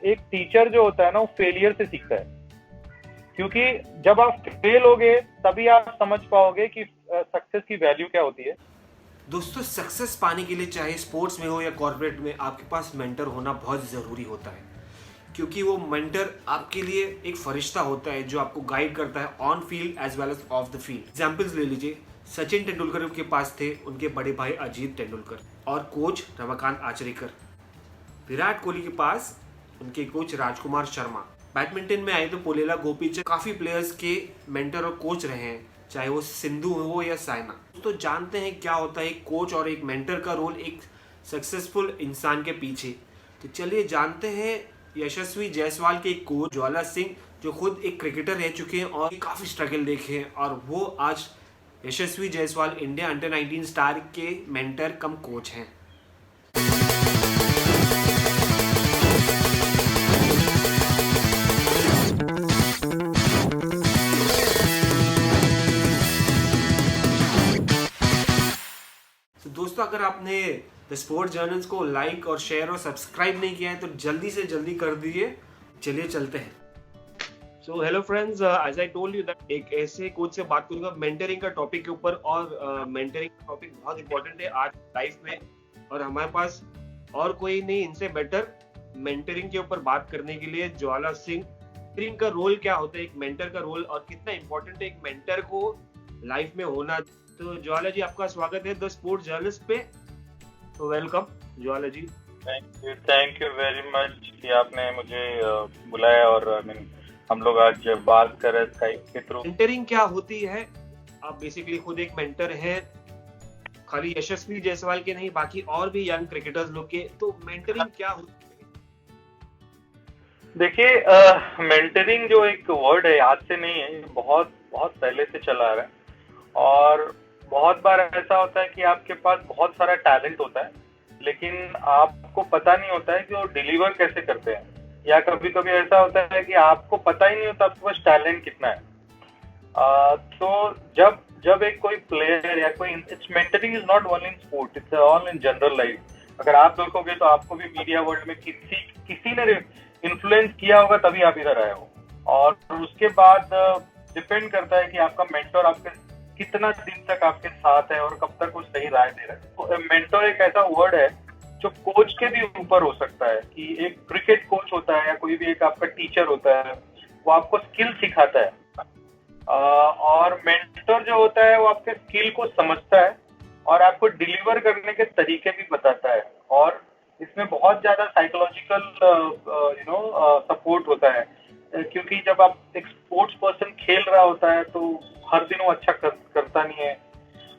एक टीचर जो होता है ना वो फेलियर से सीखता है, क्योंकि जब आप फेल होगे तभी आप समझ पाओगे कि सक्सेस की वैल्यू क्या होती है। दोस्तों, सक्सेस पाने के लिए चाहे स्पोर्ट्स में हो या कॉर्पोरेट में, आपके पास मेंटर होना बहुत ज़रूरी होता है, क्योंकि वो मेंटर आपके लिए एक फरिश्ता होता है जो आपको गाइड करता है on field as well as off the field. Examples ले लीजिए, सचिन तेंदुलकर के पास थे उनके बड़े भाई अजीत तेंदुलकर और कोच रमाकांत आचरेकर। विराट कोहली के पास उनके कोच राजकुमार शर्मा। बैडमिंटन में आए तो पुलेला गोपीचंद काफ़ी प्लेयर्स के मेंटर और कोच रहे हैं, चाहे वो सिंधु हो या साइना। तो जानते हैं क्या होता है एक कोच और एक मेंटर का रोल एक सक्सेसफुल इंसान के पीछे। तो चलिए जानते हैं यशस्वी जायसवाल के एक कोच ज्वाला सिंह, जो खुद एक क्रिकेटर रह चुके हैं और काफ़ी स्ट्रगल देखे हैं, और वो आज यशस्वी जायसवाल इंडिया अंडर-19 स्टार के मेंटर कम कोच हैं। तो दोस्तों, अगर आपने द स्पोर्ट्स जर्नल्स को लाइक और शेयर और सब्सक्राइब नहीं किया है तो जल्दी से जल्दी कर दीजिए। चलिए चलते हैं। So hello friends, as I told you that एक ऐसे कोच से बात करूंगा मेंटरिंग का टॉपिक के ऊपर, और मेंटरिंग का टॉपिक बहुत इंपॉर्टेंट है आज लाइफ में, और हमारे पास और कोई नहीं इनसे बेटर मेंटरिंग के ऊपर बात करने के लिए ज्वाला सिंह। मेंटरिंग का रोल क्या होता है, एक मेंटर का रोल, और कितना इंपॉर्टेंट है एक मेंटर को लाइफ में होना। तो ज्वाला जी, आपका स्वागत है द स्पोर्ट्स जर्नलिस्ट पे। तो welcome Jwala ji. Thank you very much कि आपने मुझे बुलाया, और हम लोग आज बात कर रहे स्काइप के थ्रू। मेंटरिंग क्या होती है? आप बेसिकली खुद एक मेंटर हैं, खाली यशस्वी जायसवाल के नहीं, बाकी और भी यंग क्रिकेटर्स लोग के। तो मेंटरिंग क्या होती है? देखिए, मेंटरिंग जो एक वर्ड है आज से नहीं है, बहुत बहुत पहले से चला आ रहा है। और बहुत बार ऐसा होता है कि आपके पास बहुत सारा टैलेंट होता है, लेकिन आपको पता नहीं होता है कि वो डिलीवर कैसे करते हैं, या कभी कभी ऐसा होता है कि आपको पता ही नहीं होता आपके पास टैलेंट कितना है। तो जब जब एक कोई प्लेयर या कोई, it's mentoring is not only in sport, it's all in general life. अगर आप देखोगे तो आपको भी मीडिया वर्ल्ड में किसी ने इन्फ्लुएंस किया होगा तभी आप इधर आए हो। और उसके बाद डिपेंड करता है कि आपका मेंटर आपके कितना दिन तक आपके साथ है और कब तक वो सही राय दे रहा है। तो मेंटर एक ऐसा वर्ड है जो कोच के भी ऊपर हो सकता है, कि एक क्रिकेट कोच होता है या कोई भी एक आपका टीचर होता है, वो आपको स्किल सिखाता है। और मेंटर जो होता है वो आपके स्किल को समझता है और आपको डिलीवर करने के तरीके भी बताता है। और इसमें बहुत ज्यादा साइकोलॉजिकल सपोर्ट होता है, क्योंकि जब आप एक स्पोर्ट्स पर्सन खेल रहा होता है तो हर दिन वो अच्छा करता नहीं है,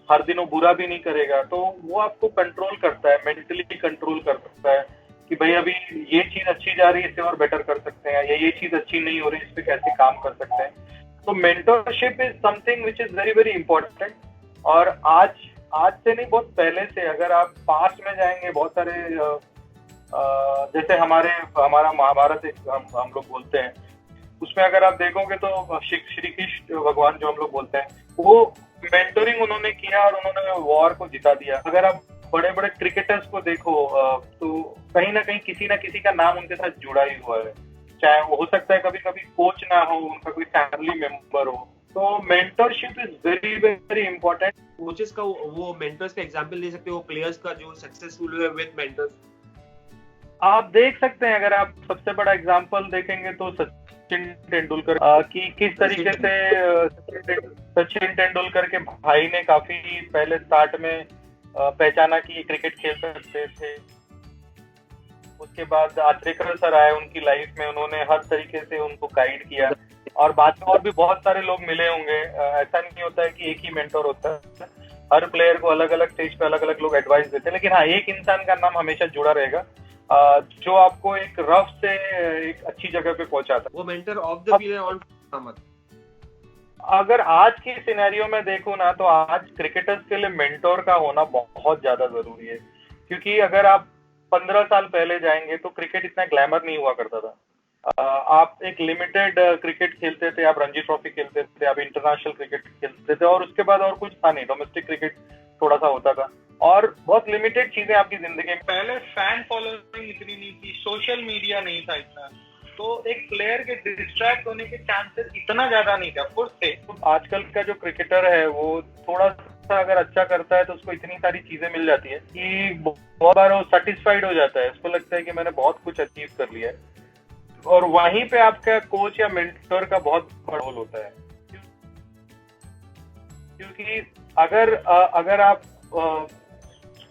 हर दिन वो बुरा भी नहीं करेगा, तो वो आपको कंट्रोल करता है, मेंटली कंट्रोल कर सकता है कि भाई अभी ये चीज अच्छी जा रही है, इसे और बेटर कर सकते हैं, या ये चीज अच्छी नहीं हो रही, इस पे कैसे काम कर सकते हैं। तो mentorship is something which is very very important. और आज से नहीं, बहुत पहले से, अगर आप पास्ट में जाएंगे, बहुत सारे जैसे हमारा महाभारत हम लोग बोलते हैं, उसमें अगर आप देखोगे तो श्री कृष्ण भगवान जो हम लोग बोलते हैं, वो मेंटरिंग उन्होंने किया और उन्होंने वॉर को जिता दिया। अगर आप बड़े बड़े क्रिकेटर्स को देखो तो कहीं ना कहीं किसी ना किसी का नाम उनके साथ जुड़ा ही हुआ है, चाहे वो हो सकता है कभी कभी कोच ना हो, उनका कोई फैमिली मेंबर हो। तो mentorship is very very important. Coaches का वो मेंटर्स का एग्जांपल दे सकते हो, प्लेयर्स का जो सक्सेसफुल हुए विद मेंटर्स। आप देख सकते हैं, अगर आप सबसे बड़ा एग्जांपल देखेंगे तो सचिन तेंदुलकर की किस तरीके से सचिन तेंदुलकर के भाई ने काफी पहले स्टार्ट में पहचाना कि क्रिकेट खेल सकते थे। उसके बाद आचरेकर सर आए उनकी लाइफ में, उन्होंने हर तरीके से उनको गाइड किया, और बाद में और भी बहुत सारे लोग मिले होंगे। ऐसा नहीं होता है कि एक ही मेंटर होता है, हर प्लेयर को अलग अलग स्टेज पे अलग अलग लोग एडवाइस देते हैं, लेकिन हाँ, एक इंसान का नाम हमेशा जुड़ा रहेगा जो आपको एक रफ से एक अच्छी जगह पे पहुंचाता है। वो mentor of the field on मत। अगर आज की सिनेरियो में देखूं ना, तो आज क्रिकेटर्स के लिए मेंटोर का होना बहुत ज्यादा जरूरी है, क्योंकि अगर आप 15 साल पहले जाएंगे तो क्रिकेट इतना ग्लैमर नहीं हुआ करता था। आप एक लिमिटेड क्रिकेट खेलते थे, आप रणजी ट्रॉफी खेलते थे, आप इंटरनेशनल क्रिकेट खेलते थे, और उसके बाद और कुछ था नहीं, डोमेस्टिक क्रिकेट थोड़ा सा होता था। और बहुत लिमिटेड चीजें आपकी जिंदगी में। पहले फैन फॉलोइंग इतनी नहीं थी, सोशल मीडिया नहीं था इतना, तो एक प्लेयर के डिस्ट्रैक्ट होने के चांसेस इतना ज्यादा नहीं था। ऑफकोर्स थे। आजकल का जो क्रिकेटर है वो थोड़ा सा अगर अच्छा करता है तो उसको इतनी सारी चीजें मिल जाती है कि बहुत बार वो सेटिस्फाइड हो जाता है, उसको लगता है कि मैंने बहुत कुछ अचीव कर लिया है। और वहीं पे आपका कोच या मेंटर का बहुत बड़ा रोल होता है, क्योंकि अगर आप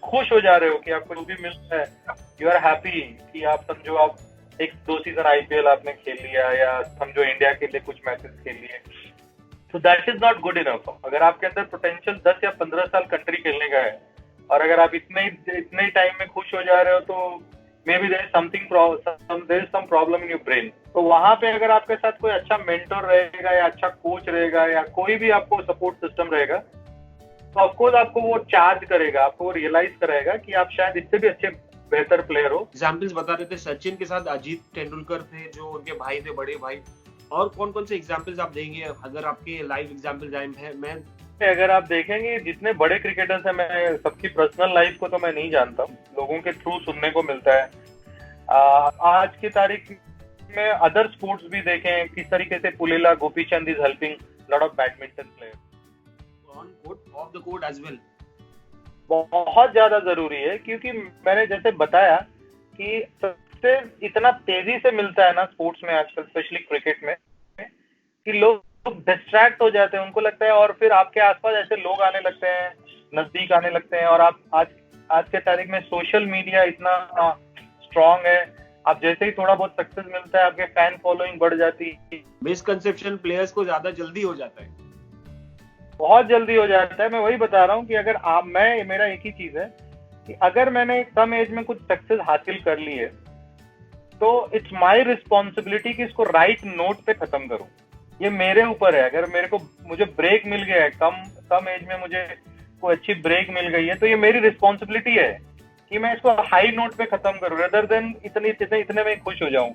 खुश हो जा रहे हो कि आपको जो भी मिल रहा है, यू आर हैप्पी, कि आप समझो आप 1-2 सीजन आईपीएल आपने खेल लिया या समझो इंडिया के लिए कुछ मैचेस खेल लिए, तो that is not good enough. अगर आपके अंदर पोटेंशियल 10 या 15 साल कंट्री खेलने का है और अगर आप इतने टाइम में खुश हो जा रहे हो, तो maybe there is some problem in your brain. तो वहां पे अगर आपके साथ कोई अच्छा मेंटर रहेगा या अच्छा कोच रहेगा या कोई भी आपको सपोर्ट सिस्टम रहेगा, तो ऑफकोर्स आपको वो चार्ज करेगा, आपको वो रियलाइज कराएगा कि आप शायद इससे भी अच्छे बेहतर प्लेयर हो। एग्जाम्पल्स बता रहे थे, सचिन के साथ अजीत तेंदुलकर थे जो उनके भाई थे, बड़े भाई, और कौन कौन से एग्जाम्पल्स आप देंगे अगर आपके लाइव एग्जाम्पल्स आए हैं? मैं अगर आप देखेंगे जितने बड़े क्रिकेटर्स हैं, मैं सबकी पर्सनल लाइफ को तो मैं नहीं जानता, लोगों के थ्रू सुनने को मिलता है। आज की तारीख में अदर स्पोर्ट्स भी देखें किस तरीके से Pullela Gopichand is helping lot of badminton players on court, off the court as well. बहुत ज्यादा जरूरी है, क्योंकि मैंने जैसे बताया कि सबसे इतना तेजी से मिलता है ना स्पोर्ट्स में आजकल, स्पेशली क्रिकेट में, कि लोग डिस्ट्रैक्ट हो जाते हैं, उनको लगता है, और फिर आपके आसपास ऐसे लोग आने लगते हैं, नजदीक आने लगते हैं, और आप आज के तारीख में सोशल मीडिया इतना स्ट्रांग है, आप जैसे ही थोड़ा बहुत सक्सेस मिलता है आपके फैन फॉलोइंग बढ़ जाती है। मिसकंसेप्शन प्लेयर्स को ज्यादा जल्दी हो जाता है, बहुत जल्दी हो जाता है। मैं वही बता रहा हूँ कि अगर मेरा एक ही चीज है कि अगर मैंने कम एज में कुछ सक्सेस हासिल कर ली है, तो इट्स माय रिस्पॉन्सिबिलिटी कि इसको राइट नोट पे खत्म करूं। ये मेरे ऊपर है। अगर मुझे ब्रेक मिल गया है, कम एज में मुझे कोई अच्छी ब्रेक मिल गई है, तो ये मेरी रिस्पॉन्सिबिलिटी है कि मैं इसको हाई नोट पे खत्म करूं, रेदर देन इतने में खुश हो जाऊं।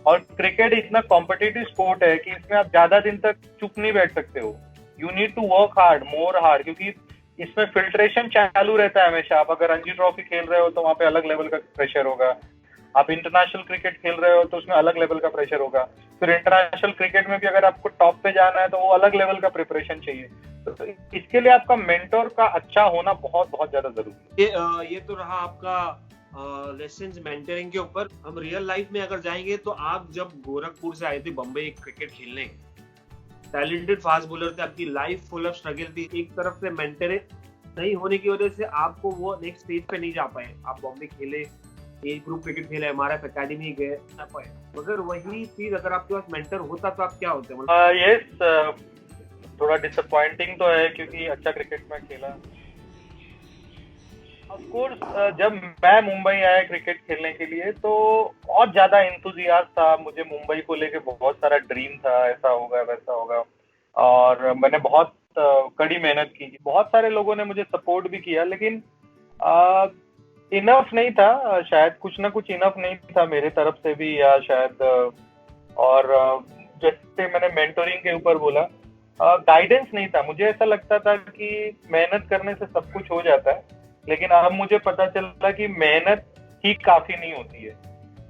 और क्रिकेट इतना कॉम्पिटिटिव स्पोर्ट है कि इसमें आप ज्यादा दिन तक चुप नहीं बैठ सकते हो। You need to work hard, more hard, क्योंकि इसमें फिल्ट्रेशन चालू रहता है हमेशा। आप अगर रणजी ट्रॉफी खेल रहे हो तो वहां पे अलग लेवल का प्रेशर होगा, आप इंटरनेशनल क्रिकेट खेल रहे हो तो उसमें अलग लेवल का प्रेशर होगा, फिर इंटरनेशनल क्रिकेट में भी अगर आपको टॉप पे जाना है तो वो अलग लेवल का प्रिपरेशन चाहिए। तो इसके लिए आपका मेंटर का अच्छा होना बहुत बहुत ज्यादा जरूरी है। ये तो रहा आपका लेसन्स मेंटरिंग के ऊपर। हम रियल लाइफ में अगर जाएंगे तो आप जब गोरखपुर से आए थे बम्बई क्रिकेट खेलने, टैलेंटेड फास्ट बॉलर थे, आपकी लाइफ फुल ऑफ स्ट्रगल थी, एक तरफ से मेंटरिंग नहीं होने की वजह से आपको वो नेक्स्ट स्टेज पे नहीं जा पाए। आप बॉम्बे खेले, एज ग्रुप क्रिकेट खेले, हमारा अकेडमी गए, ना पाए। मगर वही चीज अगर आपके पास मेंटर होता तो आप क्या होते? यस, थोड़ा डिसअपॉइंटिंग तो है क्योंकि अच्छा क्रिकेट में खेला। ऑफ कोर्स जब मैं मुंबई आया क्रिकेट खेलने के लिए तो बहुत ज्यादा इंथुजियास्ट था, मुझे मुंबई को लेके बहुत सारा ड्रीम था, ऐसा होगा वैसा होगा, और मैंने बहुत कड़ी मेहनत की। बहुत सारे लोगों ने मुझे सपोर्ट भी किया, लेकिन इनफ नहीं था, शायद कुछ ना कुछ इनफ नहीं था मेरे तरफ से भी, या शायद और जैसे मैंने मेंटोरिंग के ऊपर बोला, गाइडेंस नहीं था। मुझे ऐसा लगता था कि मेहनत करने से सब कुछ हो जाता है, लेकिन अब मुझे पता चला कि मेहनत ही काफी नहीं होती है,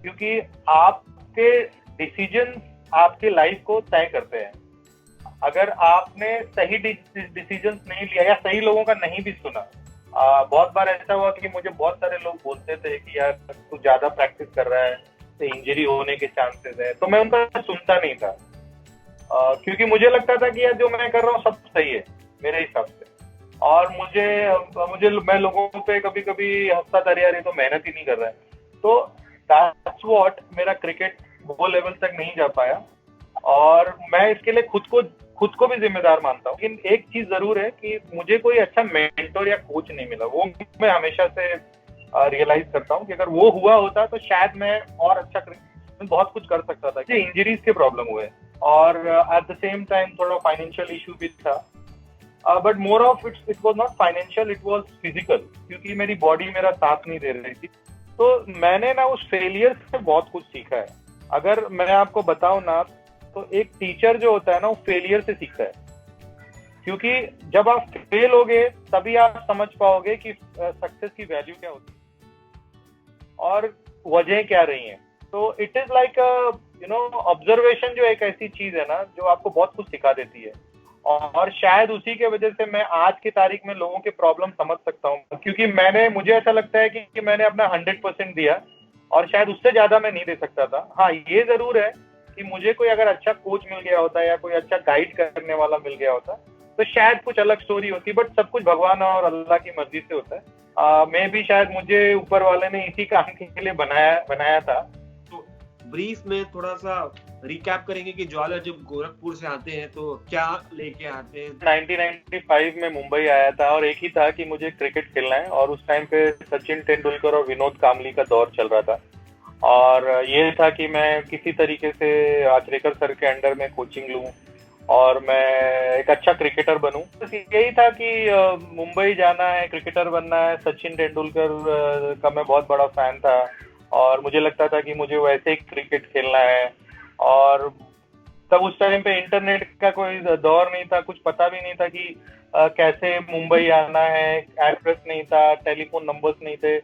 क्योंकि आपके डिसीजन आपके लाइफ को तय करते हैं। अगर आपने सही डिसीजन नहीं लिया या सही लोगों का नहीं भी सुना, बहुत बार ऐसा हुआ कि मुझे बहुत सारे लोग बोलते थे कि यार तू ज्यादा प्रैक्टिस कर रहा है तो इंजरी होने के चांसेस है, तो मैं उनका सुनता नहीं था, क्योंकि मुझे लगता था कि यार जो मैं कर रहा हूँ सब सही है मेरे हिसाब से। और मैं लोगों पे कभी कभी हंसता था, यार ये तो मेहनत ही नहीं कर रहा है। तो दैट्स व्हाट, मेरा क्रिकेट वो लेवल तक नहीं जा पाया, और मैं इसके लिए खुद को भी जिम्मेदार मानता हूँ। लेकिन एक चीज जरूर है कि मुझे कोई अच्छा मेंटर या कोच नहीं मिला। वो मैं हमेशा से रियलाइज करता हूँ कि अगर वो हुआ होता तो शायद मैं और अच्छा बहुत कुछ कर सकता था। इंजरीज के प्रॉब्लम हुए, और एट द सेम टाइम थोड़ा फाइनेंशियल इशू भी था, but more of it was not financial, it was physical, क्योंकि मेरी बॉडी मेरा साथ नहीं दे रही थी। तो मैंने ना उस फेलियर से बहुत कुछ सीखा है। अगर मैं आपको बताऊं ना, तो एक टीचर जो होता है ना वो फेलियर से सीखता है, क्योंकि जब आप फेल होगे तभी आप समझ पाओगे कि सक्सेस की वैल्यू क्या होती है और वजह क्या रही है। तो इट इज लाइक ऑब्जर्वेशन जो एक ऐसी चीज है ना जो आपको बहुत कुछ सिखा देती है, और शायद उसी के वजह से मैं आज की तारीख में लोगों के प्रॉब्लम समझ सकता हूँ, क्योंकि मुझे ऐसा लगता है कि मैंने अपना 100% दिया और शायद उससे ज्यादा मैं नहीं दे सकता था। हाँ, ये जरूर है कि मुझे कोई अगर अच्छा कोच मिल गया होता या कोई अच्छा गाइड करने वाला मिल गया होता तो शायद कुछ अलग स्टोरी होती, बट सब कुछ भगवान और अल्लाह की मर्जी से होता है। मैं भी शायद मुझे ऊपर वाले ने इसी काम के लिए बनाया था। तो ब्रीफ में थोड़ा सा रिकैप करेंगे कि ज्वाला जब गोरखपुर से आते हैं तो क्या लेके आते हैं? 1995 में मुंबई आया था और एक ही था कि मुझे क्रिकेट खेलना है, और उस टाइम पे सचिन तेंदुलकर और विनोद कांबली का दौर चल रहा था, और ये था कि मैं किसी तरीके से आचरेकर सर के अंडर में कोचिंग लूं और मैं एक अच्छा क्रिकेटर बनूं। बस यही था कि मुंबई जाना है, क्रिकेटर बनना है। सचिन तेंदुलकर का मैं बहुत बड़ा फैन था और मुझे लगता था कि मुझे वैसे ही क्रिकेट खेलना है। और तब उस टाइम पे इंटरनेट का कोई दौर नहीं था, कुछ पता भी नहीं था कि कैसे मुंबई आना है, एड्रेस नहीं था, टेलीफोन नंबर्स नहीं थे,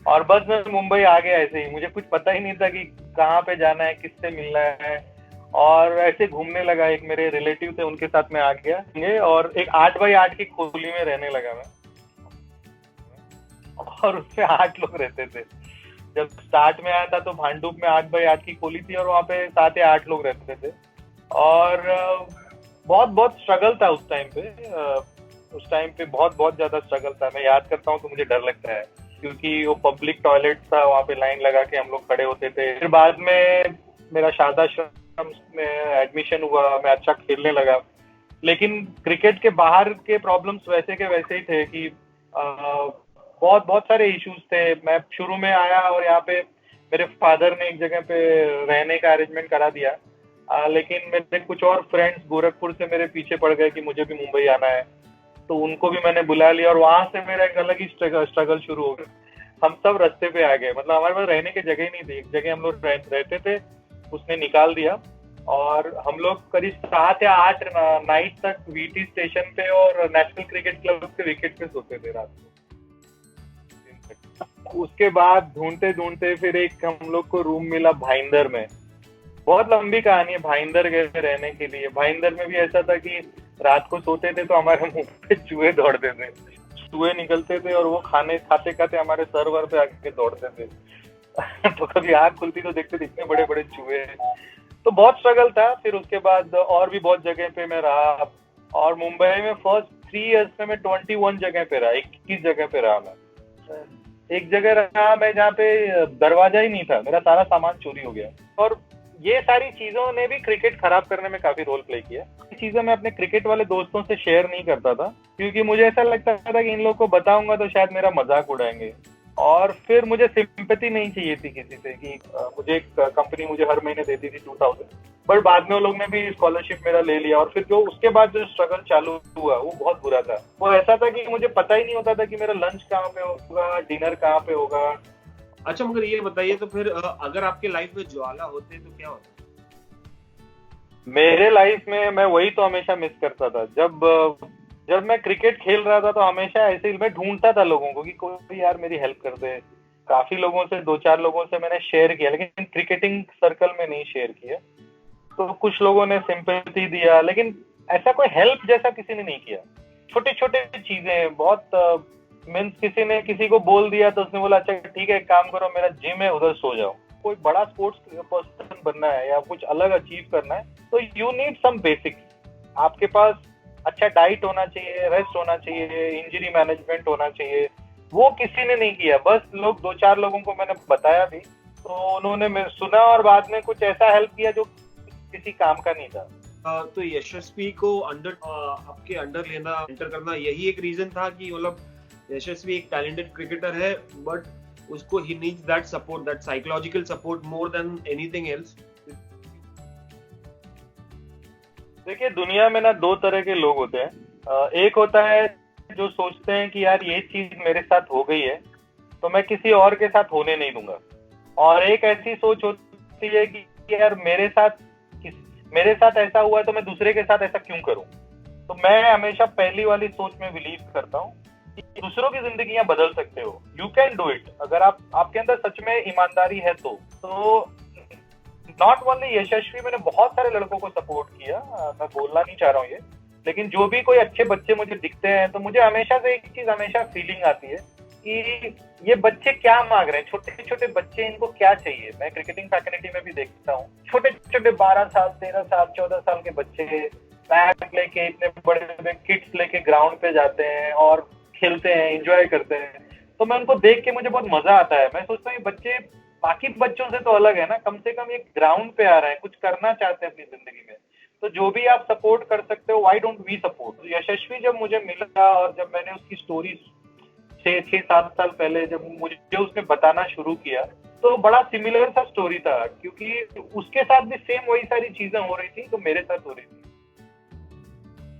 और बस मैं मुंबई आ गया ऐसे ही। मुझे कुछ पता ही नहीं था कि कहाँ पे जाना है, किससे मिलना है, और ऐसे घूमने लगा। एक मेरे रिलेटिव थे, उनके साथ मैं आ गया और एक 8x8 की खोली में रहने लगा मैं, और उसमें 8 लोग रहते थे। जब स्टार्ट में आया था तो भांडुप में 8x8 की खोली थी और वहाँ पे 7 या 8 लोग रहते थे, और बहुत बहुत स्ट्रगल था उस टाइम पे। उस टाइम पे बहुत बहुत ज्यादा स्ट्रगल था। मैं याद करता हूँ तो मुझे डर लगता है, क्योंकि वो पब्लिक टॉयलेट था, वहाँ पे लाइन लगा के हम लोग खड़े होते थे। फिर बाद में मेरा शारदाश्रम में एडमिशन हुआ, मैं अच्छा खेलने लगा, लेकिन क्रिकेट के बाहर के प्रॉब्लम्स वैसे के वैसे ही थे कि बहुत बहुत सारे इश्यूज थे। मैं शुरू में आया और यहाँ पे मेरे फादर ने एक जगह पे रहने का अरेंजमेंट करा दिया, लेकिन मेरे कुछ और फ्रेंड्स गोरखपुर से मेरे पीछे पड़ गए कि मुझे भी मुंबई आना है, तो उनको भी मैंने बुला लिया और वहां से मेरा एक अलग ही स्ट्रगल शुरू हो गया। हम सब रास्ते पे आ गए, मतलब हमारे पास रहने की जगह ही नहीं थी। एक जगह हम लोग रहते थे, उसने निकाल दिया, और हम लोग करीब 7 या 8 नाइट तक वीटी स्टेशन पे और नेशनल क्रिकेट क्लब के विकेट पे सोते थे रात को। उसके बाद ढूंढते ढूंढते फिर एक हम लोग को रूम मिला भाईंदर में। बहुत लंबी कहानी है, भाईंदर गए रहने के लिए। भाईंदर में भी ऐसा था कि रात को सोते थे तो हमारे मुंह पे चूहे दौड़ते थे, चूहे निकलते थे और वो खाते खाते हमारे सर पे आके दौड़ते थे। तो कभी आँख खुलती तो देखते थे इतने बड़े बड़े चूहे। तो बहुत स्ट्रगल था। फिर उसके बाद और भी बहुत जगह पे मैं रहा, और मुंबई में फर्स्ट 3 इयर्स में मैं 21 जगह पे रहा, 21 जगह पे रहा मैं। एक जगह रहा मैं जहाँ पे दरवाजा ही नहीं था, मेरा सारा सामान चोरी हो गया। और ये सारी चीजों ने भी क्रिकेट खराब करने में काफी रोल प्ले किया। ये चीजें मैं अपने क्रिकेट वाले दोस्तों से शेयर नहीं करता था, क्योंकि मुझे ऐसा लगता था कि इन लोगों को बताऊंगा तो शायद मेरा मजाक उड़ाएंगे। और फिर मुझे सिंपैथी नहीं चाहिए थी किसी से कि मुझे एक कंपनी मुझे हर महीने देती थी 2000, बट बाद में वो लोग ने भी स्कॉलरशिप मेरा ले लिया। और फिर जो उसके बाद जो स्ट्रगल चालू हुआ वो बहुत बुरा था। वो ऐसा था कि मुझे पता ही नहीं होता था कि मेरा लंच कहाँ पे होगा, डिनर कहाँ पे होगा। अच्छा, मगर ये बताइए तो फिर अगर आपके लाइफ में ज्वाला होते तो क्या होता? मेरे लाइफ में मैं वही तो हमेशा मिस करता था। जब मैं क्रिकेट खेल रहा था तो हमेशा ऐसे ही मैं ढूंढता था लोगों को कि कोई यार मेरी हेल्प कर दे। काफी लोगों से, 2-4 लोगों से मैंने शेयर किया, लेकिन क्रिकेटिंग सर्कल में नहीं शेयर किया। तो कुछ लोगों ने सिंपैथी दिया, लेकिन ऐसा कोई हेल्प जैसा किसी ने नहीं किया। छोटी छोटी चीजें बहुत मीन्स किसी ने किसी को बोल दिया तो उसने बोला अच्छा ठीक है, एक काम करो, मेरा जिम है उधर सो जाओ। कोई बड़ा स्पोर्ट्स पर्सन बनना है या कुछ अलग अचीव करना है तो यू नीड सम बेसिक्स। आपके पास अच्छा डाइट होना चाहिए, रेस्ट होना चाहिए, इंजरी मैनेजमेंट होना चाहिए। वो किसी ने नहीं किया। बस लोग 2-4 लोगों को मैंने बताया भी, तो उन्होंने सुना और बाद में कुछ ऐसा हेल्प किया जो किसी काम का नहीं था। तो यशस्वी को आपके अंडर लेना, एंटर करना, यही एक रीजन था कि मतलब यशस्वी एक टैलेंटेड क्रिकेटर है, बट उसको he needs that support, that psychological support more than anything else? देखिए, दुनिया में ना 2 तरह के लोग होते हैं। एक होता है जो सोचते हैं कि यार ये चीज मेरे साथ हो गई है तो मैं किसी और के साथ होने नहीं दूंगा, और एक ऐसी सोच होती है कि यार मेरे साथ ऐसा हुआ है तो मैं दूसरे के साथ ऐसा क्यों करूं। तो मैं हमेशा पहली वाली सोच में बिलीव करता हूँ कि दूसरों की जिंदगियां बदल सकते हो, यू कैन डू इट, अगर आपके अंदर सच में ईमानदारी है तो नॉट ओनली यशस्वी, मैंने बहुत सारे लड़कों को सपोर्ट किया, मैं बोलना नहीं चाह रहा हूँ ये, लेकिन जो भी कोई अच्छे बच्चे मुझे दिखते हैं तो मुझे हमेशा से एक चीज हमेशा फीलिंग आती है कि ये बच्चे क्या मांग रहे हैं, छोटे छोटे बच्चे, इनको क्या चाहिए। मैं क्रिकेटिंग फैकल्टी में भी देखता हूँ छोटे छोटे 12 साल 13 साल 14 साल के बच्चे बैट लेके, इतने बड़े बड़े किट्स लेके ग्राउंड पे जाते हैं और खेलते हैं, एंजॉय करते हैं। तो मैं उनको देख के मुझे बहुत मजा आता है। मैं सोचता हूँ ये बच्चे बाकी बच्चों से तो अलग है ना, कम से कम ये ग्राउंड पे आ रहे हैं, कुछ करना चाहते हैं अपनी जिंदगी में। तो जो भी आप सपोर्ट कर सकते हो, व्हाई डोंट वी सपोर्ट। यशस्वी जब मुझे मिला और जब मैंने उसकी स्टोरी 6-7 साल पहले जब मुझे उसने बताना शुरू किया तो बड़ा सिमिलर सा स्टोरी था, क्योंकि उसके साथ भी सेम वही सारी चीजें हो रही थी तो मेरे साथ हो रही थी।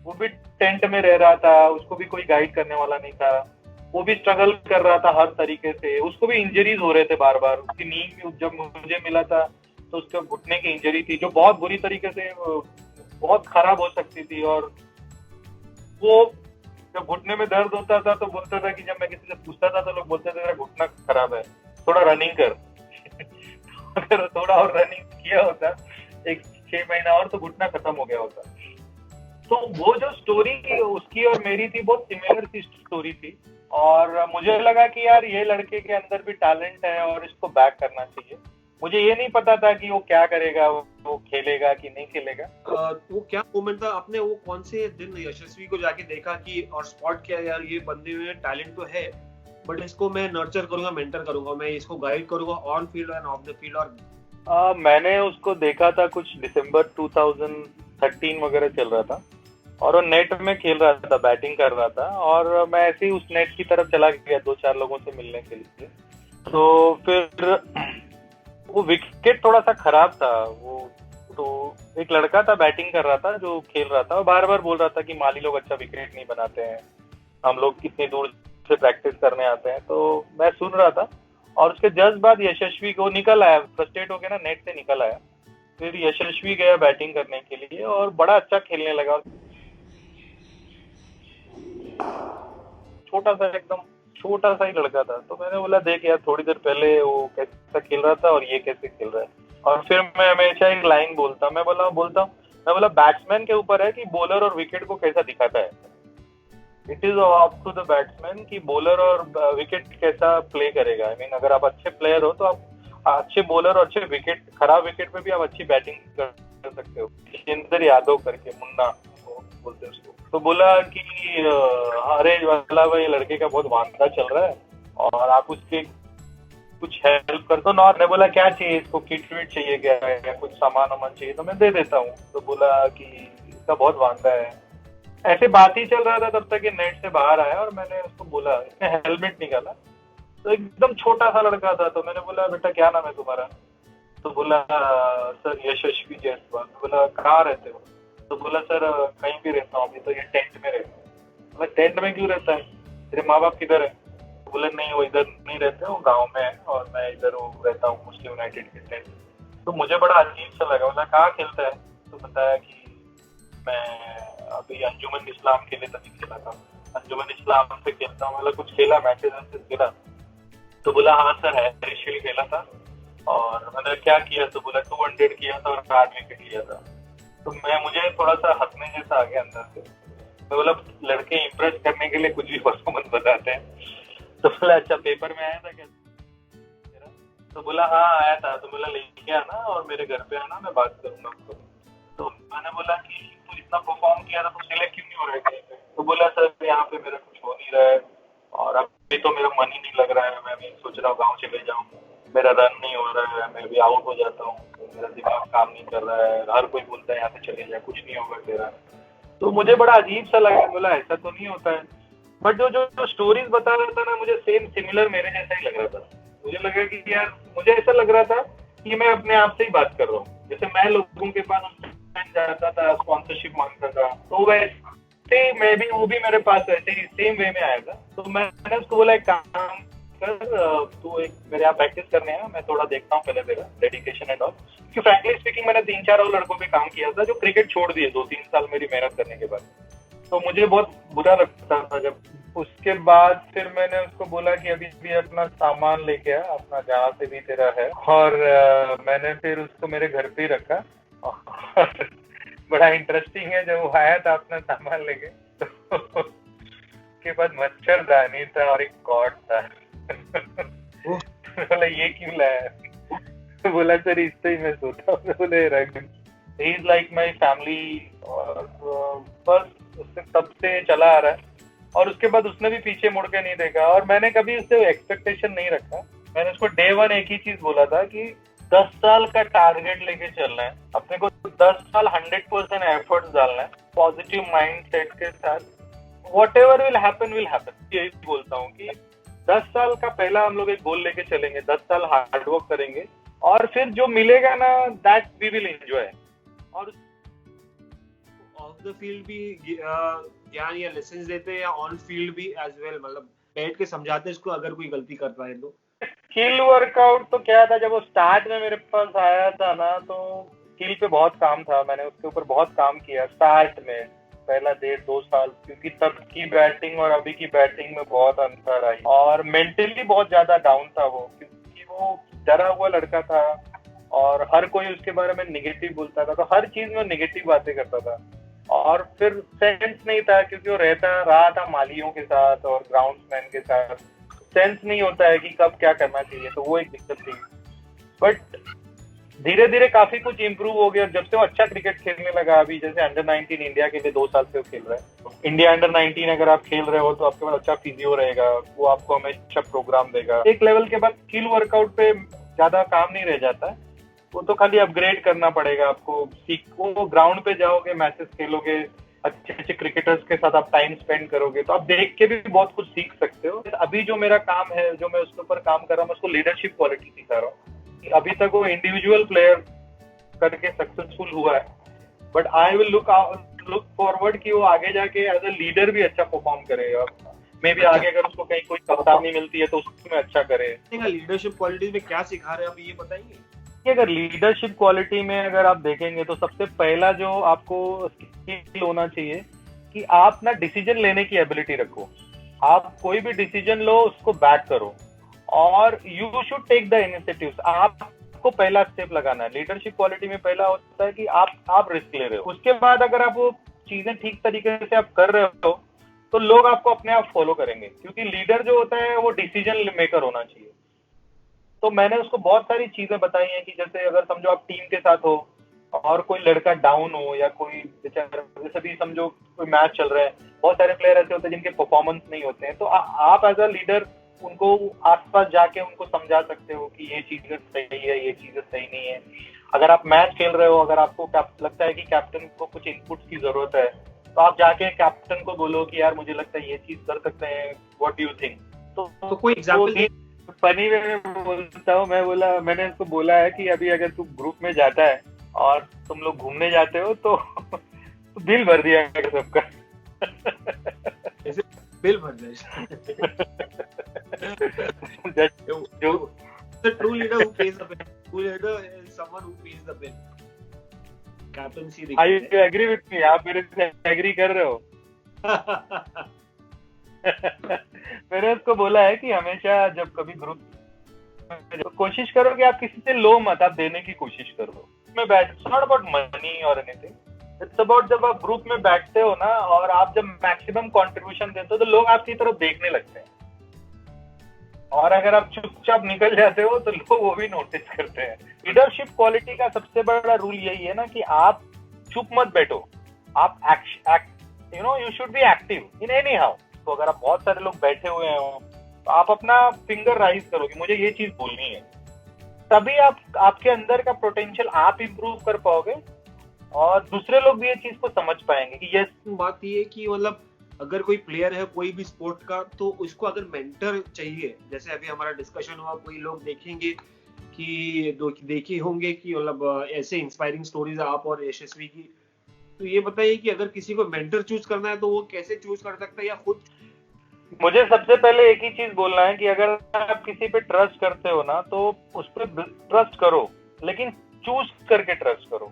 वो भी टेंट में रह रहा था, उसको भी कोई गाइड करने वाला नहीं था, वो भी स्ट्रगल कर रहा था हर तरीके से, उसको भी इंजरीज हो रहे थे बार बार। उसकी नी भी जब मुझे मिला था तो उसके घुटने की इंजरी थी जो बहुत बुरी तरीके से बहुत खराब हो सकती थी। और वो जब घुटने में दर्द होता था तो बोलता था कि जब मैं किसी से पूछता था तो लोग बोलते थे मेरा घुटना खराब है, थोड़ा रनिंग कर। अगर थोड़ा और रनिंग किया होता, एक 6 महीना और, तो घुटना खत्म हो गया होता। तो वो जो स्टोरी उसकी और मेरी थी बहुत सिमिलर सी स्टोरी थी, और मुझे लगा कि यार ये लड़के के अंदर भी टैलेंट है और इसको बैक करना चाहिए। मुझे ये नहीं पता था कि वो क्या करेगा, वो खेलेगा कि नहीं खेलेगा। वो क्या मोमेंट था, आपने वो कौन से दिन यशस्वी को जाके देखा कि और स्पॉट किया यार ये बंदे में टैलेंट तो है बट इसको मैं नर्चर करूंगा, मेंटर करूंगा, मैं इसको गाइड करूंगा on field end of the field? और मैंने उसको देखा था कुछ दिसंबर 2013 वगैरह चल रहा था और वो नेट में खेल रहा था, बैटिंग कर रहा था, और मैं ऐसे ही उस नेट की तरफ चला गया 2-4 लोगों से मिलने के लिए। तो फिर वो विकेट थोड़ा सा खराब था, वो तो एक लड़का था बैटिंग कर रहा था जो खेल रहा था, और बार बार बोल रहा था कि माली लोग अच्छा विकेट नहीं बनाते हैं, हम लोग कितनी दूर से प्रैक्टिस करने आते हैं। तो मैं सुन रहा था और उसके जस्ट बाद यशस्वी को निकल आया, फ्रस्ट्रेट होकर ना नेट से निकल आया। फिर यशस्वी गया बैटिंग करने के लिए और बड़ा अच्छा खेलने लगा। छोटा सा, एकदम छोटा सा ही लड़का था। तो मैंने बोला देख यार, थोड़ी देर पहले वो कैसा खेल रहा था और ये कैसे खेल रहा है। और फिर मैं हमेशा एक लाइन मैं बोला बैट्समैन के ऊपर है कि बॉलर और विकेट को कैसा दिखाता है। It is up to the batsman कि बॉलर और विकेट कैसा प्ले करेगा। आई मीन अगर आप अच्छे प्लेयर हो तो आप अच्छे बॉलर और अच्छे विकेट, खराब विकेट पे भी आप अच्छी बैटिंग कर सकते हो। जितेंद्र यादव करके, मुन्ना बोलते हैं उसको, तो बोला कि अरे वाला भाई लड़के का बहुत वांदा चल रहा है और आप उसके कुछ हेल्प कर दो। और मैं बोला क्या चाहिए इसको, किट विट चाहिए क्या या कुछ सामान वामान चाहिए तो मैं दे देता हूँ। तो बोला कि इसका बहुत वांदा है। ऐसे बात ही चल रहा था तब तक ये नेट से बाहर आया और मैंने उसको बोला, इसने हेलमेट निकाला, तो एकदम छोटा सा लड़का था। तो मैंने बोला बेटा क्या नाम है तुम्हारा? तो बोला सर यशस्वी जायसवाल। बोला कहाँ रहते हो? तो बोला सर कहीं भी रहता हूँ, अभी तो ये टेंट में रहता हूँ। बोला टेंट में क्यों रहता है, तेरे माँ बाप किधर है? तो बोला नहीं वो इधर नहीं रहते, वो गाँव में है और मैं इधर रहता हूँ मुस्लिम यूनाइटेड के टेंट। तो मुझे बड़ा अजीब सा लगा। बोला कहाँ खेलता है? तो बताया कि मैं अभी अंजुमन इस्लाम के लिए तभी खेला था, अंजुमन इस्लाम से खेलता हूँ। मतलब कुछ खेला, मैचेस खेला? तो बोला हाँ सर हैरिशल खेला था। और मैंने क्या किया? तो बोला 200 किया था और 8 विकेट लिया था। तो मुझे थोड़ा सा हंसने जैसा आ गया अंदर से। तो बोला लड़के इम्प्रेस करने के लिए कुछ भी परफॉर्मेंस बताते हैं। तो बोला अच्छा पेपर में आया था क्या? तो बोला हाँ आया था। तो बोला लेके आना और मेरे घर पे आना, मैं बात करूंगा उसको। तो मैंने बोला कि तू इतना परफॉर्म किया था तो सिलेक्ट क्यों नहीं हो रहा है कहीं पे? तो बोला सर यहाँ पे मेरा कुछ हो नहीं रहा है और अभी तो मेरा मन ही नहीं लग रहा है, मैं भी सोच रहा हूँ गाँव चले जाऊँ, मेरा रन नहीं हो रहा है, मैं भी आउट हो जाता हूँ, मेरा दिमाग काम नहीं कर रहा है, हर कोई बोलता है यहाँ से चले जाए, कुछ नहीं होगा तेरा। तो मुझे बड़ा अजीब सा लगा। बोला ऐसा तो नहीं होता है। बट जो स्टोरीज बता रहा था ना, मुझे सेम सिमिलर मेरे जैसा ही लग रहा था। मुझे लगा कि यार, मुझे ऐसा लग रहा था कि मैं अपने आप से ही बात कर रहा हूँ। जैसे मैं लोगों के पास जाता था, स्पॉन्सरशिप मांगता था, तो वैसे मैं भी, वो भी मेरे पास वैसे ही सेम वे में आया था। तो मैंने उसको बोला एक काम कर, तू एक मेरे यहाँ प्रैक्टिस करने है, मैं थोड़ा देखता हूँ पहले तेरा डेडिकेशन एंड ऑल। क्योंकि फ्रैंकली स्पीकिंग मैंने 3-4 और लड़कों पे काम किया था जो क्रिकेट छोड़ दिए 2-3 साल मेरी मेहनत करने के बाद। तो मुझे बहुत बुरा लगता था जब। उसके बाद फिर मैंने उसको बोला कि अभी भी अपना सामान लेके आ, अपना जहाँ से भी तेरा है। और मैंने फिर उसको मेरे घर पे ही रखा। और बड़ा इंटरेस्टिंग है, जब वो आया था अपना सामान लेके, तो उसके बाद मच्छरदानी था और एक कॉट था। बोला ये क्यों लाया? तो बोला सर इससे ही मैं सोता हूँ। बोले रख। He is like my family. और बस उससे तब से चला आ रहा है। और उसके बाद उसने भी पीछे मुड़ के नहीं देखा, और मैंने कभी उससे एक्सपेक्टेशन नहीं रखा। मैंने उसको डे वन एक ही चीज बोला था कि 10 साल का टारगेट लेके चलना है अपने को। 10 साल 100% एफर्ट्स डालना है पॉजिटिव माइंड सेट के साथ। What ever will happen. यही बोलता हूँ कि 10 साल का पहला हम लोग एक गोल लेके चलेंगे, 10 साल हार्डवर्क करेंगे, और फिर जो मिलेगा ना दैट वी विल एंजॉय। और ऑफ द फील्ड भी ज्ञान या लेसन्स देते हैं, या ऑन फील्ड भी एज वेल, मतलब बैठ के समझाते इसको अगर कोई गलती कर रहा है तो। स्किल वर्कआउट तो क्या था, जब वो स्टार्ट में मेरे पास आया था ना, तो स्किल पे बहुत काम था। मैंने उसके ऊपर बहुत काम किया स्टार्ट में, पहला 1.5-2 साल, क्योंकि तब की बैटिंग और अभी की बैटिंग में बहुत अंतर आई। और मेंटली बहुत ज्यादा डाउन था वो, क्योंकि वो डरा हुआ लड़का था और हर कोई उसके बारे में निगेटिव बोलता था, तो हर चीज में निगेटिव बातें करता था। और फिर सेंस नहीं था, क्योंकि वो रहा था मालियों के साथ और ग्राउंड्समैन के साथ। सेंस नहीं होता है कि कब क्या करना चाहिए, तो वो एक दिक्कत थी। बट धीरे धीरे काफी कुछ इम्प्रूव हो गया जब से वो अच्छा क्रिकेट खेलने लगा। अभी जैसे अंडर-19 इंडिया के लिए 2 साल से वो खेल रहा है। इंडिया अंडर-19 अगर आप खेल रहे हो तो आपके पास अच्छा फिजियो रहेगा, वो आपको हमेशा प्रोग्राम देगा। एक लेवल के बाद स्किल वर्कआउट पे ज्यादा काम नहीं रह जाता है, वो तो खाली अपग्रेड करना पड़ेगा आपको। वो ग्राउंड पे जाओगे, मैचेस खेलोगे, अच्छे अच्छे क्रिकेटर्स के साथ आप टाइम स्पेंड करोगे, तो आप देख के भी बहुत कुछ सीख सकते हो। अभी जो मेरा काम है, जो मैं उसके ऊपर काम कर रहा हूँ, मैं उसको लीडरशिप क्वालिटी सिखा रहा हूँ। अभी तक वो इंडिविजुअल प्लेयर करके सक्सेसफुल हुआ है, but I will look forward कि वो आगे जाके एज अ लीडर भी अच्छा परफॉर्म करेगा। मे बी आगे अगर उसको कहीं कोई कप्तानी मिलती है तो उसमें अच्छा करे। लीडरशिप क्वालिटीज में क्या सिखा रहे हैं आप, ये बताइए। कि अगर लीडरशिप क्वालिटी में अगर आप देखेंगे तो सबसे पहला जो आपको स्किल होना चाहिए कि आप ना डिसीजन लेने की एबिलिटी रखो। आप कोई भी डिसीजन लो, उसको बैक करो, और you should take the initiatives. आपको पहला स्टेप लगाना है। लीडरशिप क्वालिटी में पहला होता है कि आप रिस्क ले रहे हो। उसके बाद अगर आप वो चीजें ठीक तरीके से आप कर रहे हो तो लोग आपको अपने आप फॉलो करेंगे, क्योंकि लीडर जो होता है वो डिसीजन मेकर होना चाहिए। तो मैंने उसको बहुत सारी चीजें बताई हैं कि जैसे अगर समझो आप टीम के साथ हो और कोई लड़का डाउन हो, या कोई जैसे भी समझो कोई मैच चल रहा है, बहुत सारे प्लेयर ऐसे होते हैं जिनके परफॉर्मेंस नहीं होते हैं, तो आप एज अ लीडर उनको आसपास जाके उनको समझा सकते हो कि ये चीजें सही है, ये चीजें सही नहीं है। अगर आप मैच खेल रहे हो, अगर आपको लगता है कि कैप्टन को कुछ इनपुट्स की जरूरत है, तो आप जाके कैप्टन को बोलो कि यार मुझे लगता है ये चीज कर सकते हैं, व्हाट डू यू थिंक। तो कोई एग्जांपल फनी वे में बोलता हूँ, मैंने उसको बोला है कि अभी अगर तू ग्रुप में जाता है और तुम लोग घूमने जाते हो तो बिल भर दिया सबका। बिल भर जो the true leader who pays the bill. True leader is someone who pays the bill. Captaincy. Are you agree with me? आप मेरे से एग्री कर रहे हो? मैंने उसको बोला है कि हमेशा जब कभी ग्रुप तो कोशिश करो कि आप किसी से लो मत, आप देने की कोशिश करो। मैं इट्स नॉट अबाउट मनी और एनीथिंग, इट्स अबाउट जब आप ग्रुप में बैठते हो ना और आप जब मैक्सिमम कंट्रीब्यूशन देते हो तो लोग आपकी तरफ देखने लगते हैं, और अगर आप चुपचाप निकल जाते हो तो लोग वो भी नोटिस करते हैं। लीडरशिप क्वालिटी का सबसे बड़ा रूल यही है ना कि आप चुप मत बैठो, आप you should be active in any how. तो अगर आप बहुत सारे लोग बैठे हुए हो तो आप अपना फिंगर राइज करो कि मुझे ये चीज बोलनी है, तभी आपके अंदर का पोटेंशियल आप इम्प्रूव कर पाओगे और दूसरे लोग भी ये चीज को समझ पाएंगे कि ये बात ये है कि मतलब अगर कोई प्लेयर है कोई भी स्पोर्ट का, तो उसको अगर मेंटर चाहिए, जैसे अभी हमारा डिस्कशन हुआ, कोई लोग देखेंगे कि देखे होंगे कि मतलब ऐसे इंस्पायरिंग स्टोरीज आप और यशस्वी की, तो ये बताइए कि अगर किसी को मेंटर चूज करना है तो वो कैसे चूज कर सकता है या खुद? मुझे सबसे पहले एक ही चीज बोलना है कि अगर आप किसी पे ट्रस्ट करते हो ना तो उस पर ट्रस्ट करो, लेकिन चूज करके ट्रस्ट करो।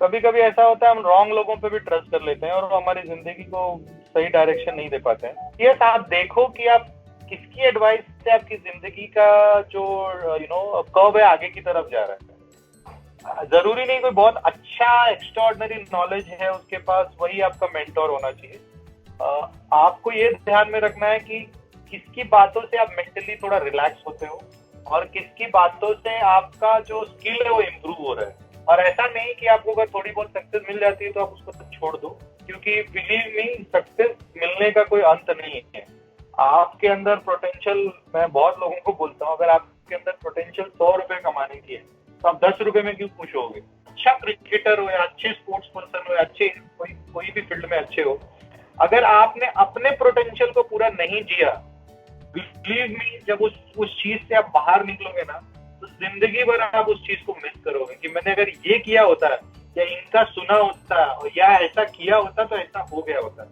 कभी कभी ऐसा होता है हम रॉन्ग लोगों पे भी ट्रस्ट कर लेते हैं और वो हमारी जिंदगी को सही डायरेक्शन नहीं दे पाते हैं। यस, आप देखो कि आप किसकी एडवाइस से आपकी जिंदगी का जो कर्व है आगे की तरफ जा रहा है। जरूरी नहीं कोई बहुत अच्छा एक्स्ट्राऑर्डिनरी नॉलेज है उसके पास वही आपका मेंटोर होना चाहिए। आपको ये ध्यान में रखना है कि किसकी बातों से आप मेंटली थोड़ा रिलैक्स होते हो और किसकी बातों से आपका जो स्किल है वो इम्प्रूव हो रहा है। और ऐसा नहीं कि आपको अगर थोड़ी बहुत सक्सेस मिल जाती है तो आप उसको छोड़ दो, क्योंकि बिलीव मी सक्सेस मिलने का कोई अंत नहीं है। आपके अंदर पोटेंशियल, मैं बहुत लोगों को बोलता हूँ, अगर आपके अंदर पोटेंशियल 100 रुपए कमाने की है तो आप 10 रुपए में क्यों खुश होगे। अच्छा क्रिकेटर हो या अच्छे स्पोर्ट्स पर्सन हो या अच्छे कोई भी फील्ड में अच्छे हो, अगर आपने अपने पोटेंशियल को पूरा नहीं जिया, बिलीव मी जब उस चीज से आप बाहर निकलोगे ना तो जिंदगी भर आप उस चीज को मिस करोगे कि मैंने अगर ये किया होता या इनका सुना होता या ऐसा किया होता तो ऐसा हो गया होता।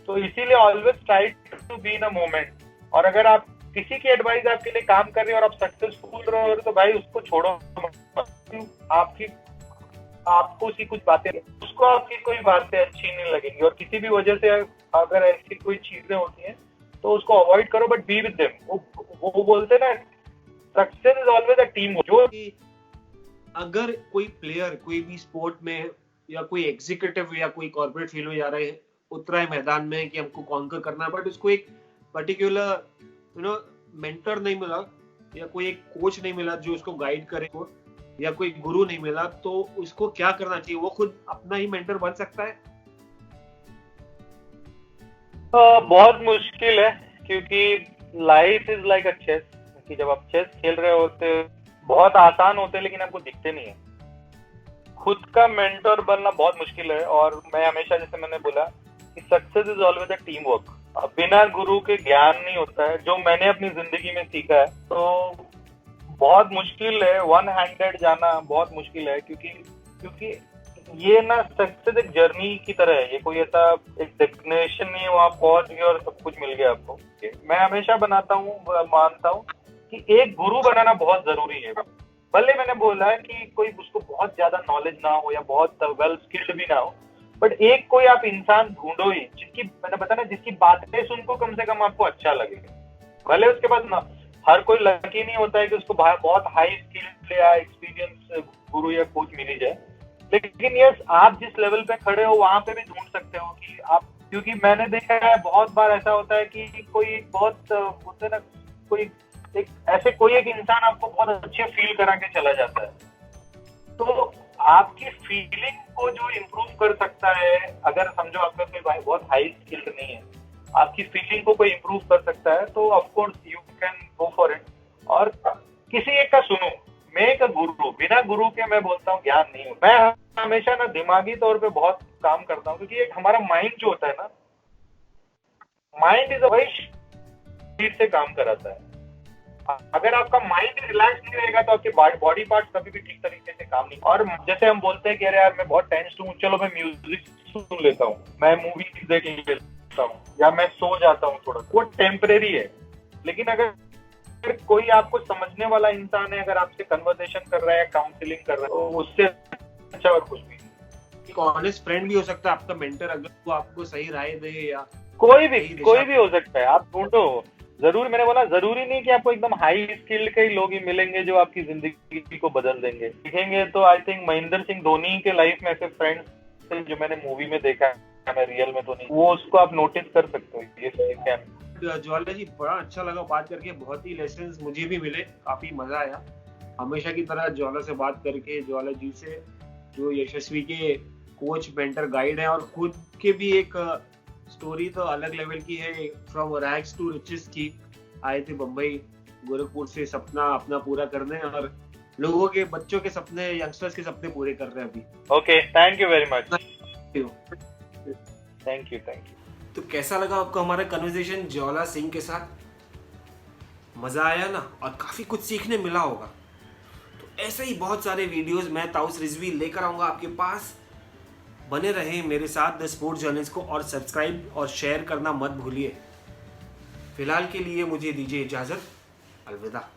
तो इसीलिए always try to be in a moment. और अगर आप किसी की एडवाइस आपके लिए काम कर रही है और आप सक्सेसफुल रहो तो भाई उसको छोड़ो। आपको उसकी कुछ बातें, उसको आपकी कोई बातें अच्छी नहीं लगेंगी और किसी भी वजह से अगर ऐसी कोई चीजें होती हैं तो उसको अवॉइड करो, बट बी विद देम। वो बोलते ना, success is always a team. जो अगर कोई प्लेयर कोई भी स्पोर्ट में या कोई एग्जीक्यूटिव या कोई कॉर्पोरेट फील्ड में जा रहे हैं, उतरा है मैदान में कि हमको कॉन्कर करना है, बट उसको एक पर्टिकुलर मेंटर नहीं मिला या कोई एक कोच नहीं मिला जो उसको गाइड करे या कोई गुरु नहीं मिला, तो उसको क्या करना चाहिए? वो खुद अपना ही मेंटर बन सकता है? बहुत मुश्किल है, क्योंकि life is like a chess. कि जब आप चेस खेल रहे होते बहुत आसान होते हैं लेकिन आपको दिखते नहीं है। खुद का मेंटर बनना बहुत मुश्किल है। और मैं हमेशा, जैसे मैंने बोला कि success is always a team work. बिना गुरु के ज्ञान नहीं होता है, जो मैंने अपनी जिंदगी में सीखा है। तो बहुत मुश्किल है, वन हैंडेड जाना बहुत मुश्किल है, क्योंकि ये ना सक्सेस एक जर्नी की तरह है। ये कोई ऐसा एक डेस्टिनेशन नहीं है वहां पहुंच गए और सब कुछ मिल गया आपको। मैं हमेशा मानता हूँ कि एक गुरु बनाना बहुत जरूरी है। भले मैंने बोला है कि कोई उसको बहुत ज्यादा नॉलेज ना हो या बहुत वेल स्किल्ड भी ना हो, बट एक कोई आप इंसान ढूंढो ही जिसकी, मैंने बताया ना, जिसकी बातें सुनको कम से कम आपको अच्छा लगे। भले उसके पास ना, हर कोई लकी नहीं होता है कि उसको बहुत हाई स्किल्ड या एक्सपीरियंस गुरु या कोच मिल जाए, लेकिन यस, आप जिस लेवल पे खड़े हो वहां पे भी ढूंढ सकते हो कि आप, क्योंकि मैंने देखा है बहुत बार ऐसा होता है कि कोई बहुत होते ना, कोई एक इंसान आपको बहुत अच्छे फील करा के चला जाता है। तो आपकी फीलिंग को जो इम्प्रूव कर सकता है, अगर समझो आपका कोई भाई बहुत हाई स्किल्ड नहीं है, आपकी फीलिंग को कोई इम्प्रूव कर सकता है, तो of course you can go for it. और किसी एक का सुनो, मेक अ गुरु। बिना गुरु के मैं बोलता हूँ ज्ञान नहीं होता। मैं हमेशा ना दिमागी तौर पे बहुत काम करता हूँ, क्योंकि एक हमारा माइंड जो होता है ना, माइंड इज वही शरीर से काम कराता है। अगर आपका माइंड रिलैक्स नहीं रहेगा तो आपके बॉडी पार्ट कभी भी ठीक तरीके से काम नहीं। और जैसे हम बोलते हैं कि अरे यार मैं बहुत टेंस्ड हूँ, चलो मैं म्यूजिक सुन लेता हूँ, मैं मूवी देख लेता हूँ, या मैं सो जाता हूँ थोड़ा, वो टेम्परेरी है। लेकिन अगर कोई आपको समझने वाला इंसान है, अगर आपसे कन्वर्सेशन कर रहा है, काउंसलिंग कर रहा है, तो उससे अच्छा और कुछ भी नहीं। एक ऑनेस्ट फ्रेंड भी हो सकता है आपका मेंटर, अगर वो आपको सही राय दे या कोई भी हो सकता है। आप ढूंढो जरूर। मैंने बोला जरूरी नहीं कि आपको एकदम हाई स्किल्ड के ही लोग ही मिलेंगे जो आपकी जिंदगी को बदल देंगे। दिखेंगे तो आई थिंक महेंद्र सिंह धोनी के लाइफ में ऐसे फ्रेंड्स थे जो मैंने मूवी में देखा है, मैं रियल में तो नहीं, वो उसको आप नोटिस कर सकते हो। ये ज्वाला जी, बड़ा अच्छा लगा बात करके, बहुत ही लेसन्स मुझे भी मिले, काफी मजा आया। हमेशा की तरह ज्वाला से बात करके, ज्वाला जी से जो यशस्वी के कोच मेंटर गाइड है और खुद के भी एक स्टोरी तो अलग लेवल की है, फ्रॉम रैग्स टू रिचेस की। आए थे बम्बई गोरखपुर से सपना अपना पूरा करने और लोगों के, बच्चों के सपने, यंगस्टर्स के सपने पूरे कर रहे हैं अभी। Okay, thank you very much. Thank you. तो कैसा लगा आपको हमारा कन्वर्सेशन ज्वाला सिंह के साथ? मजा आया ना? और काफी कुछ सीखने मिला होगा। तो ऐसे ही बहुत सारे वीडियोस मैं ताउस रिजवी लेकर आऊंगा आपके पास। बने रहें मेरे साथ द स्पोर्ट्स जर्नलिस्ट को, और सब्सक्राइब और शेयर करना मत भूलिए। फिलहाल के लिए मुझे दीजिए इजाजत। अलविदा।